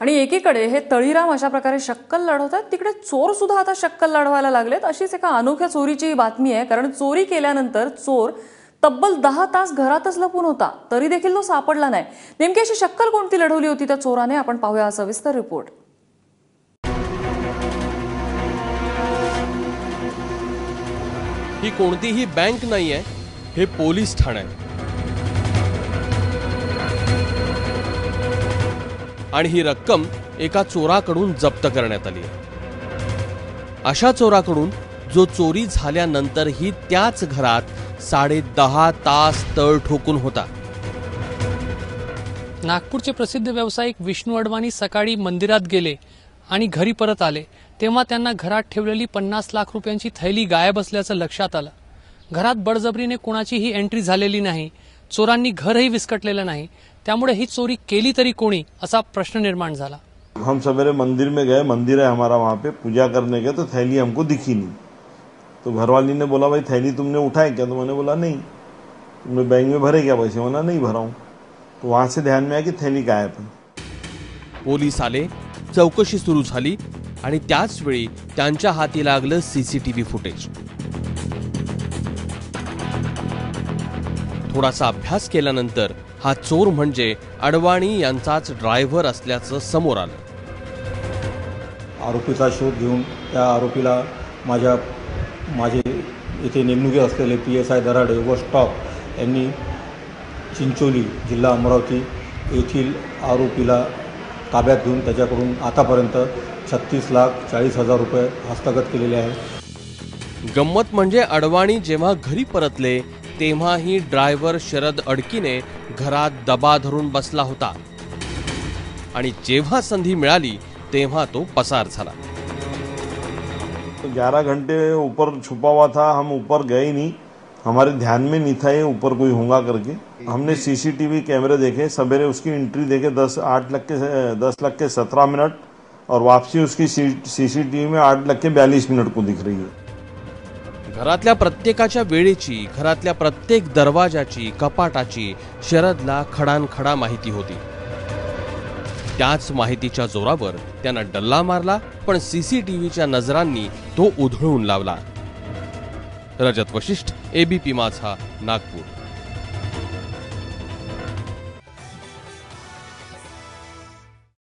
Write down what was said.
आणि एकीकडे हे तळीराम अशा प्रकारे शक्कल लढवतात, तिकडे चोर सुद्धा आता शक्कल लढवायला लागलेत। अशीच एका अनोख्या चोरीची बातमी आहे, कारण चोरी केल्यानंतर चोर तब्बल 10 तास घरातच लपून होता, तरी देखील तो सापडला नाही। नेमकी अशी शक्कल कोणती लढवली होती त्या चोराने, आपण पाहूया सविस्तर रिपोर्ट। ही कोणतीही बँक नाहीये, हे पोलीस ठाणे आहे। आणि ही रक्कम एका चोराकडून जप्त करण्यात आली आहे। अशा चोराकडून जो चोरी झाल्यानंतरही त्याच घरात 10.5 तास तळ ठोकून होता। नागपूरचे प्रसिद्ध व्यावसायिक विष्णू अडवाणी सकाळी मंदिरात गेले आणि घरी परत आले तेव्हा त्यांना घरात ठेवलेली 50 लाख रुपयांची थैली गायब असल्याचं लक्षात आलं। घरात बळजबरीने कोणाचीही एंट्री झालेली नाही, चोरांनी घरही विस्कटलेलं नाही, त्यामुळे ही चोरी केली तरी कोणी असा प्रश्न निर्माण झाला। हम सवेरे मंदिर में गए, मंदिर है हमारा, वहाँ पे पूजा करने गए तो थैली हमको दिखी नहीं। तो घरवाली ने बोला, भाई थैली तुमने उठाई क्या? तो मैंने बोला नहीं। तुमने बैंक में भरे क्या पैसे? मैंने नहीं भरा हूँ। तो वहाँ से ध्यान में आया कि थैली गायब है। पोलीस आले, चौकशी सुरू झाली आणि त्याच वेळी त्यांच्या हाती लागलं सीसीटीव्ही फुटेज। थोडासा अभ्यास केल्यानंतर हा चोर म्हणजे अडवाणी यांचाच ड्रायव्हर असल्याचं समोर आलं। आरोपीचा शोध घेऊन त्या आरोपीला माझे इथे नेमणुकीत असलेले PSI दराडे व स्टॉप यांनी चिंचोली जिल्हा अमरावती येथील आरोपीला ताब्यात घेऊन त्याच्याकडून आतापर्यंत 36,40,000 रुपये हस्तगत केलेले आहेत। गंमत म्हणजे अडवाणी जेव्हा घरी परतले तेव्हाही ड्रायव्हर शरद अडकीने घरात दबा धरून बसला होता आणि जेव्हा संधी मिळाली तेव्हा तो पसार झाला। 11 घंटे ऊपर छुपा हुआ था, हम ऊपर गए नहीं, हमारे ध्यान में नहीं था ये ऊपर कोई होगा करके। हमने सीसीटीवी कैमरे देखे, सवेरे उसकी एंट्री देखे 10 लाख के 17 मिनट और वापसी उसकी सीसीटीवी में 8 लाख के 42 मिनट को दिख रही है। घरातल्या प्रत्येकाच्या वेळेची, घरातल्या प्रत्येक दरवाजाची, कपाटाची शरदला खडानखडा माहिती होती। त्याच माहितीच्या जोरावर त्यानं डल्ला मारला, पण सीसीटीव्हीच्या नजरांनी तो उधळून लावला। रजत वशिष्ठ, ABP माझा, नागपूर।